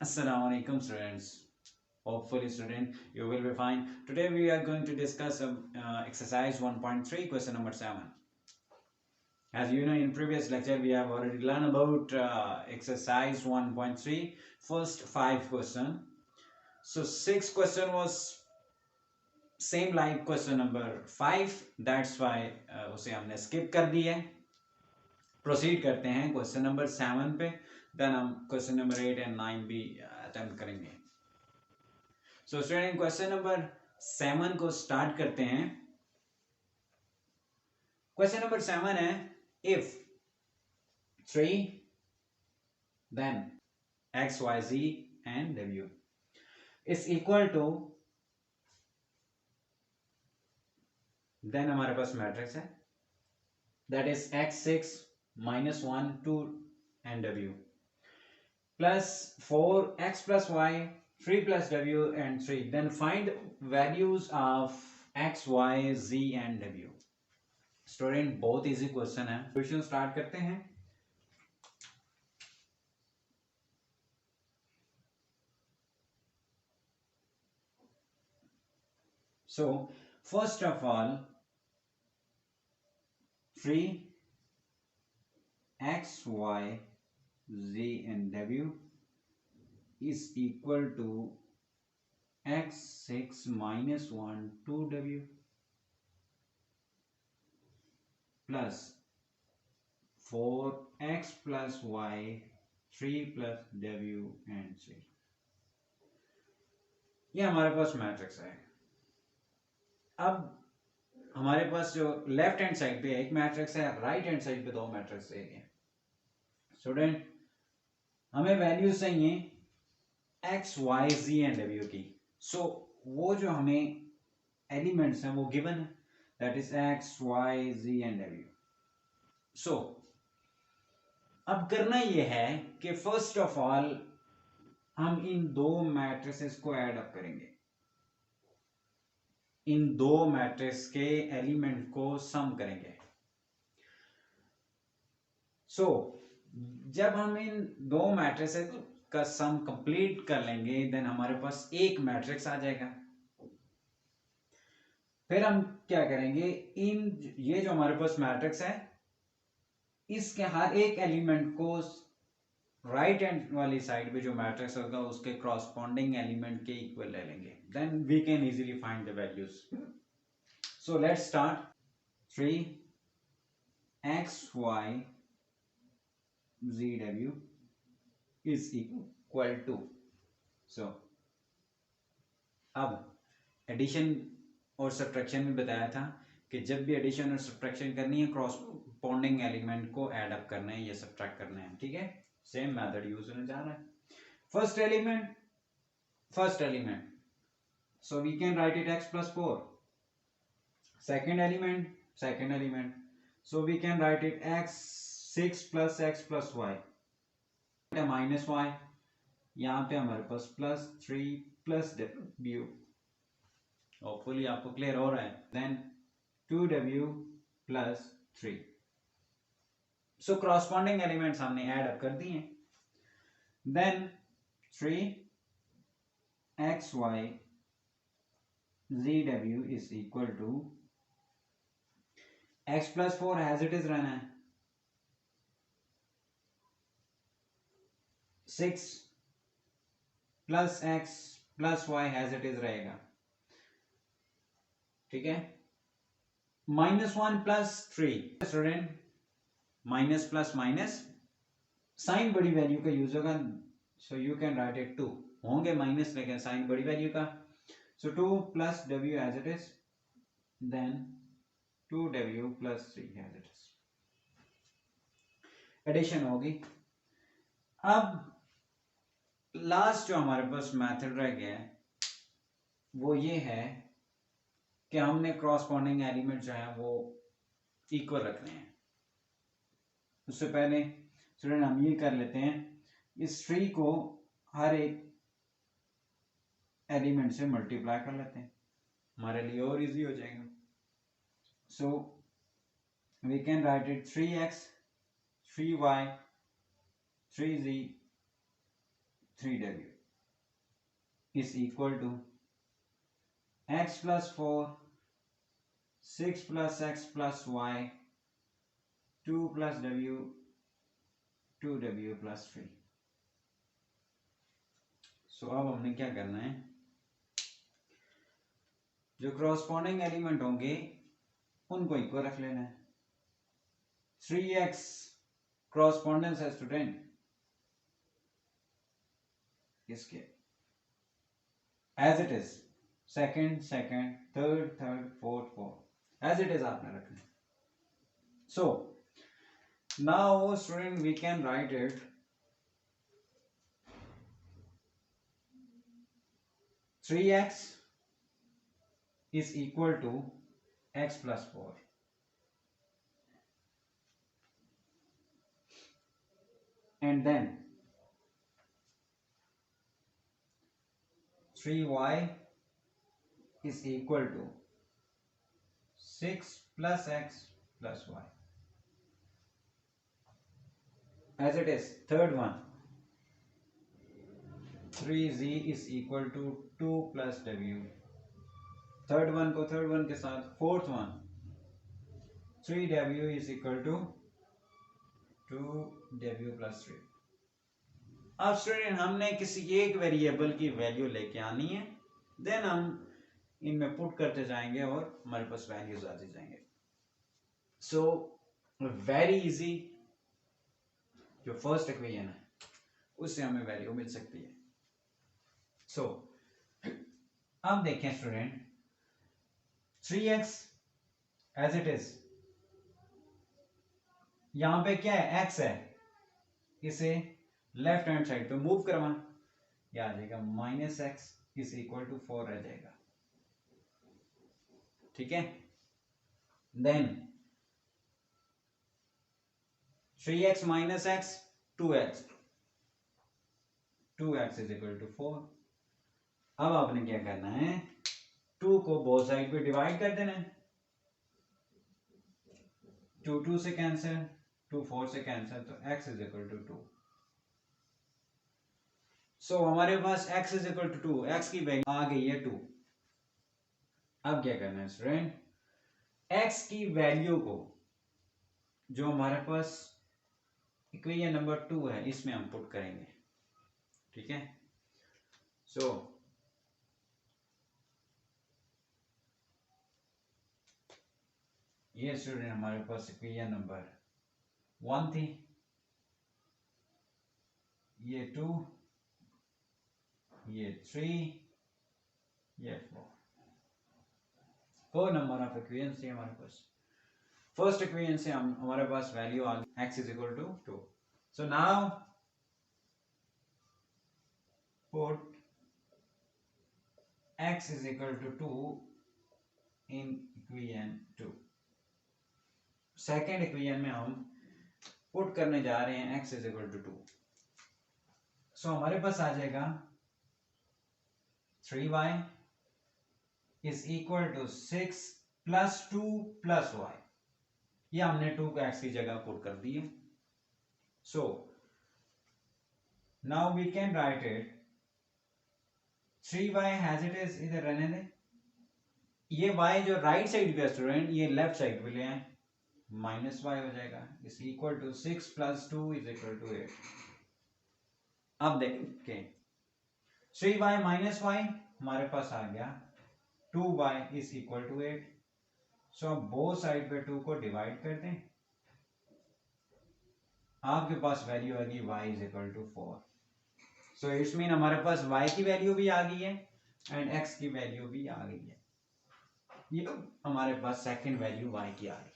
Assalamu alaikum students. Hopefully student you will be fine. Today we are going to discuss exercise 1.3 question number 7. As you know, in previous lecture we have already learned about exercise 1.3 first 5 question. So 6 question was same like question number 5, that's why उसे हमने skip कर दी है. Proceed करते हैं question number 7 पे, then हम question number 8 and 9 भी अटेम्प्ट करेंगे. सो स्टूडेंट क्वेश्चन नंबर 7 को स्टार्ट करते हैं. क्वेश्चन नंबर 7 है if 3 then x y ji and डब्ल्यू इज इक्वल टू, देन हमारे पास मैट्रिक्स है that is x6 -1 2 and w plus 4x plus y 3 plus w and 3, then find values of x y z and w. Student बहुत easy question है. Question start करते हैं. So first of all, 3 x y z and w is equal to x6 minus 1 2w plus 4x plus y 3 plus w and 3. ये हमारे पास matrix है. अब हमारे पास जो लेफ्ट हैंड साइड पे एक मैट्रिक्स है, राइट हैंड साइड पे दो मैट्रिक्स है. स्टूडेंट हमें वैल्यूज चाहिए एक्स वाई जी एंड डब्ल्यू की. सो वो जो हमें एलिमेंट्स हैं वो गिवन है, that is x y ji and डब्ल्यू. सो अब करना ये है कि फर्स्ट ऑफ ऑल हम इन दो मैट्रिसेस को ऐड अप करेंगे. इन दो मैट्रिक्स के एलिमेंट को सम करेंगे. सो जब हम इन दो मैट्रिसेस का सम कंप्लीट कर लेंगे देन हमारे पास एक मैट्रिक्स आ जाएगा. फिर हम क्या करेंगे, इन ये जो हमारे पास मैट्रिक्स है इसके हर एक एलिमेंट को राइट हैंड वाली साइड पे जो मैट्रिक्स होगा उसके क्रॉसपोंडिंग एलिमेंट के इक्वल ले लेंगे. Then we can easily find the values. So let's start. 3 x y z w is equal to, so अब एडिशन और सब्ट्रैक्शन में बताया था कि जब भी एडिशन और सब्ट्रैक्शन करनी है क्रॉसपोंडिंग एलिमेंट को ऐड अप करना है या सब्ट्रैक्ट करना है. ठीक है, सेम मेथड यूज होने जा रहा है. First element so we can write it x plus 4. second element so we can write it x6 plus x plus y minus y. यहाँ पे हमारे पास प्लस 3 प्लस w. होपफुली आपको क्लियर हो रहा है. Then 2w plus 3. So corresponding elements हमने add up कर दिए. Then 3 x y zw is equal to x plus 4 as it is रहना है. 6 plus x plus y as it is रहेगा. ठीक है. -1 plus 3. Student minus plus minus sign बड़ी value का यूज होगा, so you can write it 2 होंगे minus लेकिन साइन बड़ी वैल्यू का. So 2 plus w as it is, then 2w plus 3 as it is. Addition होगी. अब लास्ट जो हमारे पास मेथड रह गया है वो ये है कि हमने क्रॉसपोंडिंग एलिमेंट जो है वो इक्वल रखने हैं. उससे पहले स्टूडेंट हम ये कर लेते हैं, इस ट्री को हर एक एलिमेंट से मल्टीप्लाई कर लेते हैं, हमारे लिए और इजी हो जाएगा. So we can write it 3x 3y 3z 3w is equal to x plus 4, 6 plus x plus y, 2 plus w, 2w plus 3. सो अब हमने क्या करना है, जो क्रॉसपोंडिंग एलिमेंट होंगे उनको इक्वल रख लेना है. 3x क्रॉसपोंडेंस है स्टूडेंट इसके as it is, second second, third third, fourth fourth, as it is आपने रखना है. So now student we can write it 3x is equal to x plus 4, and then 3y is equal to 6 plus x plus y, as it is. Third one, 3z is equal to 2 plus w. Third one को third one के साथ. Fourth one 3w is equal to 2w plus 3. अब student हमने किसी एक variable की value लेके आनी है, देन हम इनमें पुट करते जाएंगे और हमारे पास वैल्यूज आते जाएंगे. So very easy. जो फर्स्ट इक्वेशन है उससे हमें वैल्यू मिल सकती है. सो अब देखें student, 3x as it is, यहां पे क्या है, x है, इसे लेफ्ट हैंड साइड पे मूव करवाएं, यह आ जाएगा minus x is equal to 4 रह जाएगा. ठीक है. Then 3x minus x 2x, 2x is equal to 4. अब आपने क्या करना है, 2 को बोथ साइड पे डिवाइड कर देना है. 2 2 से कैंसिल, 2 4 से कैंसिल, तो x is equal to 2. So हमारे पास x is equal to 2, x की वैल्यू आ गई है 2. अब क्या करना है स्टूडेंट, x की वैल्यू को जो हमारे पास इक्वेशन नंबर 2 है इसमें हम पुट करेंगे. ठीक है. सो ये स्टूडेंट हमारे पास इक्वेशन नंबर 1 थी, ये 2, ये 3, ये 4 नंबर ऑफ इक्वेशन थी हमारे पास. फर्स्ट इक्वेशन से हम हमारे पास वैल्यू आ गई x is equal to 2. So now put x is equal to 2 in equation 2. Second equation में हम पुट करने जा रहे हैं x is equal to 2. So हमारे पास आ जाएगा 3y is equal to 6 plus 2 plus y. ये हमने 2 को x की जगह पुट कर दी है. So now we can write it 3y has it is, इधर रहने दें. ये y जो राइट साइड पे स्टूडेंट, ये लेफ्ट साइड पे ले आए, माइनस y हो जाएगा is equal to 6 plus 2 is equal to 8. अब देखें 3y माइनस y हमारे पास आ गया 2y इज इक्वल टू 8. सो अब बोथ साइड पे 2 को डिवाइड कर दें, आपके पास वैल्यू आ गई y is equal to 4. So it's mean हमारे पास y की वैल्यू भी आ गई है एंड x की वैल्यू भी आ गई है. ये हमारे पास सेकंड वैल्यू y की आ गई है.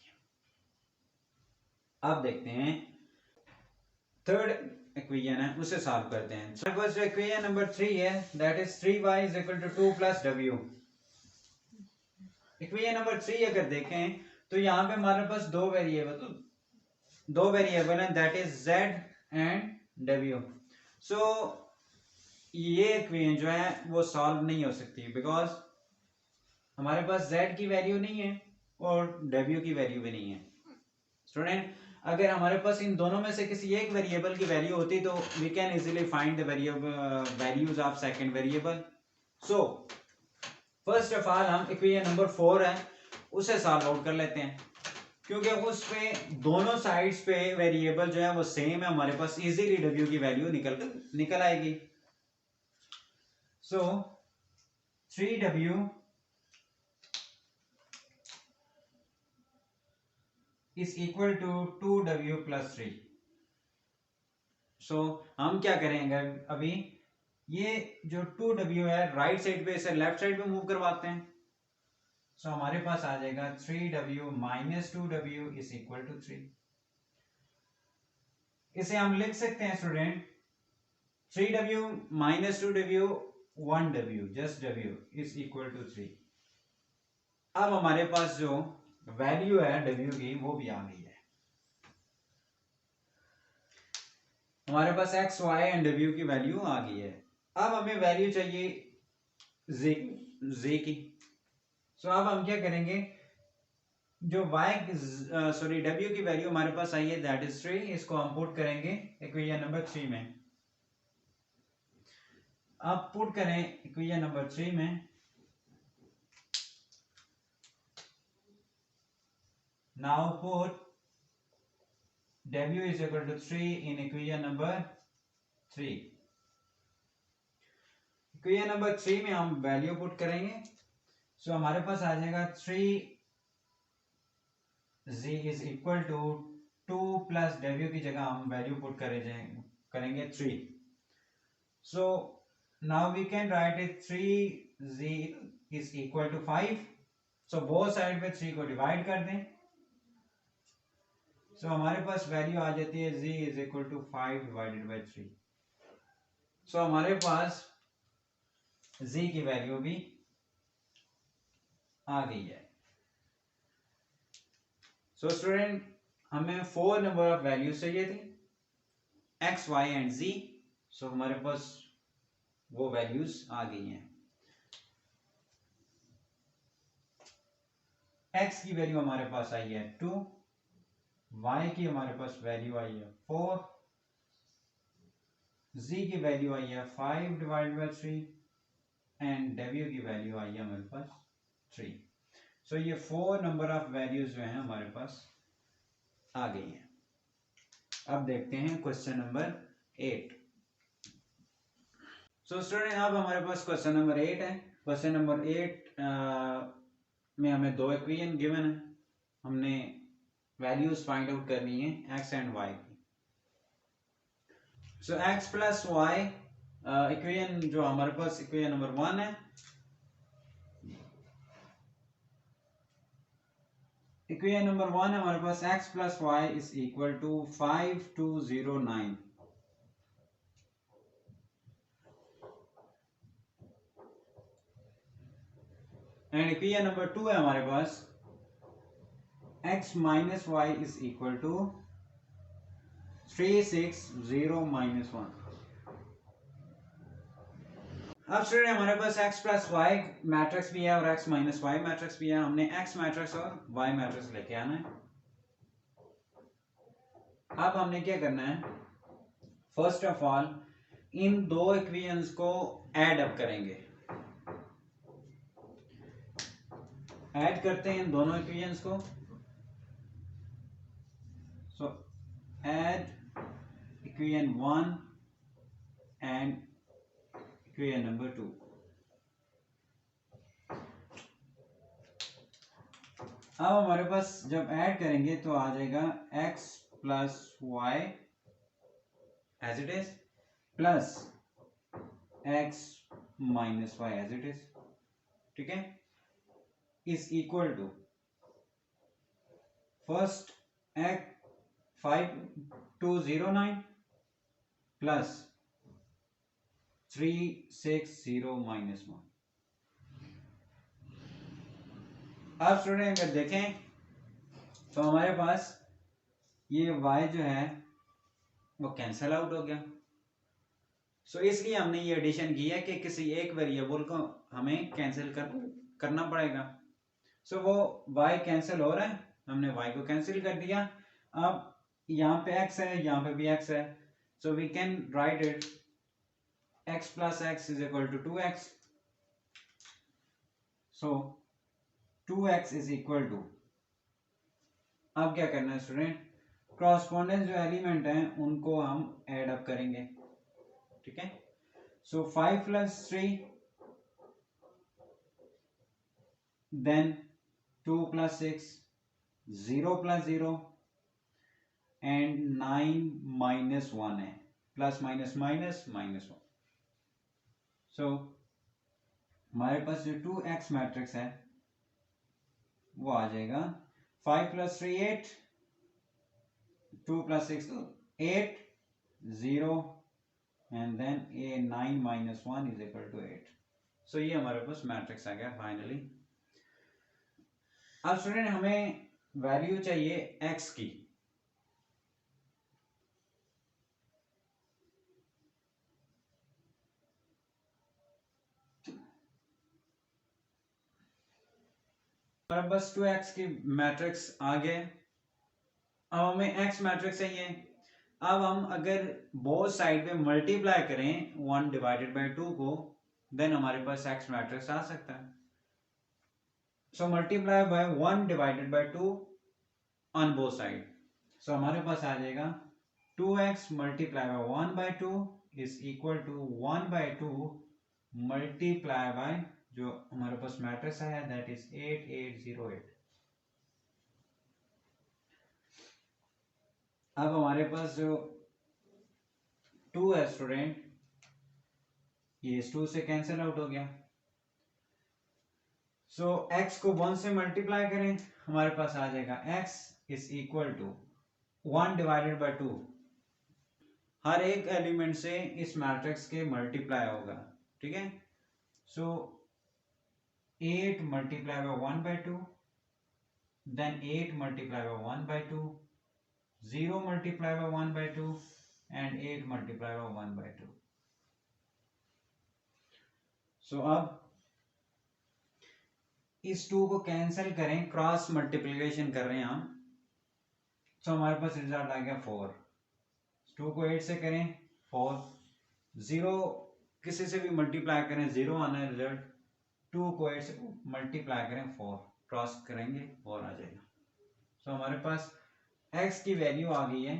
अब देखते हैं थर्ड इक्वेशन है उसे सॉल्व करते हैं. हमारे पास जो इक्वेशन नंबर 3 है that is 3y is equal to 2 plus w. Equation number 3 अगर देखें तो यहाँ पे हमारे पास दो वेरिएबल हैं that is z and w. सो ये इक्वेशन जो है वो सॉल्व नहीं हो सकती बिकॉज हमारे पास z की वैल्यू नहीं है और w की वैल्यू भी नहीं है. स्टूडेंट अगर हमारे पास इन दोनों में से किसी एक वेरिएबल की वैल्यू होती तो we can easily find the values of second variable. So first of all हम इक्वेशन नंबर 4 है उसे सॉल्व आउट कर लेते हैं, क्योंकि उस पे दोनों साइड्स पे वेरिएबल जो है वो सेम है, हमारे पास इजीली w की वैल्यू निकल आएगी। सो 3w is equal to 2w plus 3। सो हम क्या करेंगे अभी, ये जो 2w है राइट साइड पे इसे लेफ्ट साइड पे मूव करवाते हैं। सो हमारे पास आ जाएगा 3w minus 2w is equal to 3। इसे हम लिख सकते हैं student 3w minus 2w 1w just w is equal to 3। अब हमारे पास जो वैल्यू है w की वो भी आ गई है। हमारे पास x y एंड w की वैल्यू आ गई है। अब हमें वैल्यू चाहिए z की। सो अब हम क्या करेंगे, जो w की वैल्यू हमारे पास आई है दैट इज 3, इसको हम पुट करेंगे इक्वेशन नंबर 3 में। अब पुट करें इक्वेशन नंबर 3 में, now put w is equal to 3 in equation number 3। Equation number 3 में हम वैल्यू पुट करेंगे। सो हमारे पास आ जाएगा 3z is equal to 2 plus w की जगह हम वैल्यू पुट करेंगे 3। So now we can write it 3z is equal to 5। So both side पे 3 को डिवाइड कर दें। सो हमारे पास वैल्यू आ जाती है z is equal to 5 divided by 3। सो हमारे पास z की वैल्यू भी आ गई है। सो स्टूडेंट हमें 4 नंबर ऑफ वैल्यूज चाहिए थी x y एंड z। सो हमारे पास वो वैल्यूज आ गई हैं। x की वैल्यू हमारे पास आई है 2, y की हमारे पास वैल्यू आई है 4, z की वैल्यू आई है 5 डिवाइड बाई 3 एंड w की वैल्यू आई है हमारे पास 3। सो ये 4 नंबर ऑफ वैल्यूज जो हैं हमारे पास आ गई हैं। अब देखते हैं क्वेश्चन नंबर 8। सो स्टूडेंट अब हमारे पास क्वेश्चन नंबर 8 है। क्वेश्चन नंबर 8 में हमें दो इक्वेशन गिवन है, हमने वैल्यूज फाइंड आउट करनी है x एंड y की। सो x प्लस वाई इक्वेशन जो हमारे पास इक्वेशन नंबर 1 है, इक्वेशन नंबर 1 है हमारे पास x plus y is equal to 5209। And equation number 2 है हमारे पास x minus y is equal to 360 minus 1। अब स्टूडेंट हमारे पास x प्लस वाई मैट्रिक्स भी है और x माइनस वाई मैट्रिक्स भी है। हमने x मैट्रिक्स और y मैट्रिक्स लेके आना है। अब हमने क्या करना है, फर्स्ट ऑफ ऑल इन दो इक्वेशंस को ऐड अप करेंगे। ऐड करते हैं इन दोनों इक्वेशंस को। सो add equation 1 and equation number 2। अब हमारे पास जब ऐड करेंगे तो आ जाएगा x plus y as it is plus x minus y as it is, ठीक है, is equal to first x 5209 plus 360 minus 1। अब स्टूडेंट अगर देखें तो हमारे पास ये y जो है वो कैंसल आउट हो गया। सो इसलिए हमने ये एडिशन की है कि किसी एक वेरिएबल को हमें कैंसिल करना पड़ेगा। सो वो y कैंसिल हो रहा है, हमने y को कैंसिल कर दिया। अब यहाँ पे x है, यहाँ पे भी x है, so we can write it x plus x is equal to 2x. so 2x is equal to, अब क्या करना है स्टूडेंट, क्रॉसपोंडेंस जो एलिमेंट हैं उनको हम ऐड अप करेंगे, ठीक है। सो 5 plus 3, then 2 plus 6, 0 plus 0 and 9 minus 1 है, प्लस माइनस माइनस माइनस 1। सो हमारे पास जो 2x मैट्रिक्स है वो आ जाएगा 5 plus 3 8, 2 plus 6 8, 0 and then a 9 minus 1 is equal to 8। सो ये हमारे पास मैट्रिक्स आ गया फाइनली। अब स्टूडेंट हमें वैल्यू चाहिए x की, हमारे पास 2x की मैट्रिक्स आ गए। अब हमें x मैट्रिक्स चाहिए। अब हम अगर बोथ साइड पे मल्टीप्लाई करें 1 डिवाइडेड बाई 2 को, देन हमारे पास x मैट्रिक्स आ सकता है। So multiply by 1 divided by 2 on both side, so हमारे पास आ जाएगा 2x multiply by 1 by 2 is equal to 1 by 2 multiply by जो हमारे पास मैट्रिक्स आया दैट इज 8808। अब हमारे पास जो 2 है स्टूडेंट, ये इस 2 से कैंसिल आउट हो गया। सो x को 1 से मल्टीप्लाई करें, हमारे पास आ जाएगा x is equal to 1 divided by 2, हर एक एलिमेंट से इस मैट्रिक्स के मल्टीप्लाई होगा, ठीक है। So 8 multiply by 1 by 2, then 8 multiply by 1 by 2, 0 multiply by 1 by 2 and 8 multiply by 1 by 2। सो अब इस 2 को कैंसिल करें, क्रॉस मल्टीप्लिकेशन कर रहे हैं हम, सो हमारे पास रिजल्ट आ गया 4। 2 को 8 से करें 4, 0 किसी से भी मल्टीप्लाई करें 0 आना है रिजल्ट, 2 को 8 से मल्टीप्लाई करें 4, क्रॉस करेंगे 4 आ जाएगा। सो हमारे पास x की वैल्यू आ गई है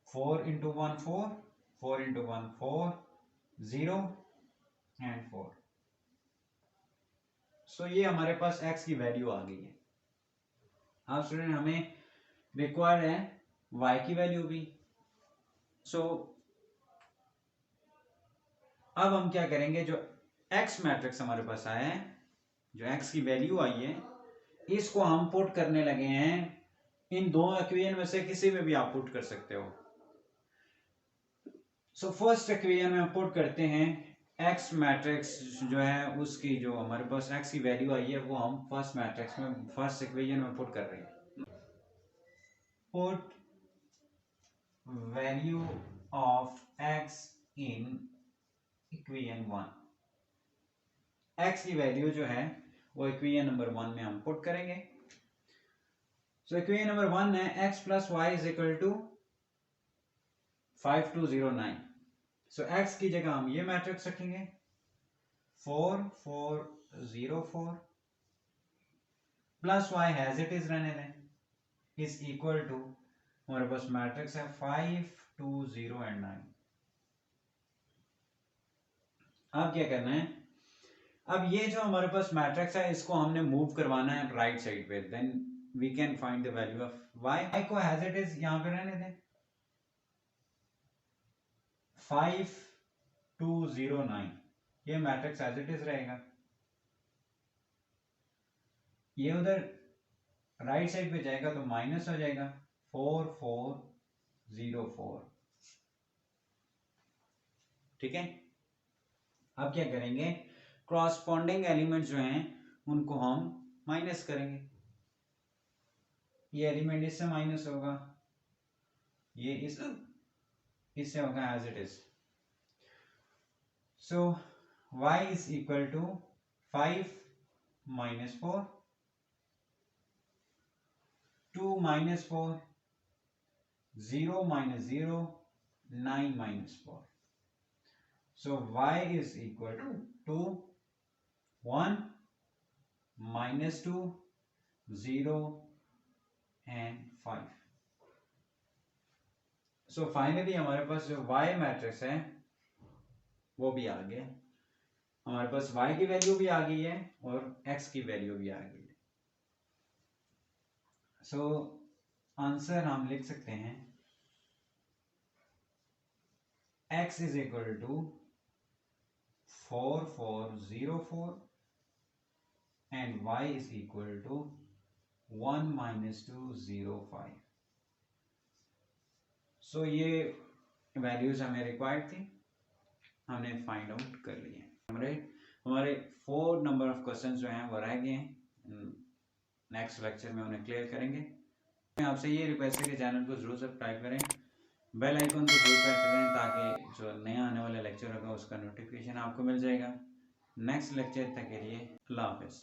4 इंटू 1 4, 4 इंटू 1 4, 0 एंड 4। सो ये हमारे पास x की वैल्यू आ गई है। अब स्टूडेंट हमें रिक्वायर्ड है y की वैल्यू भी। सो अब हम क्या करेंगे, जो x मैट्रिक्स हमारे पास आया है, जो x की वैल्यू आई है, इसको हम पुट करने लगे हैं इन दो इक्वेशन में से किसी में भी आप पुट कर सकते हो। सो फर्स्ट इक्वेशन में हम पुट करते हैं x मैट्रिक्स जो है उसकी, जो हमारे पास x की वैल्यू आई है वो हम फर्स्ट मैट्रिक्स में, फर्स्ट इक्वेशन में पुट कर रहे हैं। Put value of x in equation 1, x की वैल्यू जो है वो इक्वेशन नंबर 1 में हम पुट करेंगे। सो इक्वेशन नंबर 1 है x plus y is equal to 5209। So x की जगह हम ये मैट्रिक्स रखेंगे 4 4 0 4 plus y has it is रहने दें इज इक्वल टू, हमारे पास मैट्रिक्स है 5 2 0 एंड 9। अब क्या करना है, अब ये जो हमारे पास मैट्रिक्स है इसको हमने मूव करवाना है राइट साइड पे, then we can find the value of y को हैज इट इज यहां पे रहने दें 5 2 0 9, ये मैट्रिक्स एज इट इज रहेगा। ये उधर राइट साइड पे जाएगा तो माइनस हो जाएगा 4 4 0 4, ठीक है। अब क्या करेंगे, क्रॉसपोंडिंग एलिमेंट जो हैं उनको हम माइनस करेंगे, ये एलिमेंट इससे माइनस होगा, ये इससे होगा as it is. So y is equal to 5 minus 4, 2 minus 4, 0 minus 0, 9 minus 4. So y is equal to 1 minus 2, 0 and 5. So finally हमारे पास जो y मैट्रिक्स है वो भी आ गया, हमारे पास y की वैल्यू भी आ गई है और x की वैल्यू भी आ गई है. सो आंसर हम लिख सकते हैं x is equal to 4404 and y is equal to 1 minus 205. सो ये वैल्यूज हमें रिक्वायर्ड थी, हमने फाइंड आउट कर लिए. हमारे 4 नंबर ऑफ क्वेश्चंस जो हैं वो रह गए हैं, नेक्स्ट लेक्चर में उन्हें क्लियर करेंगे. मैं आपसे ये रिक्वेस्ट है कि चैनल को जरूर सब्सक्राइब करें, बेल आइकन को जरूर प्रेस करें ताकि जो नया आने वाला लेक्चर होगा उसका नोटिफिकेशन आपको मिल जाएगा. नेक्स्ट लेक्चर तक के लिए अल्लाह हाफिज़.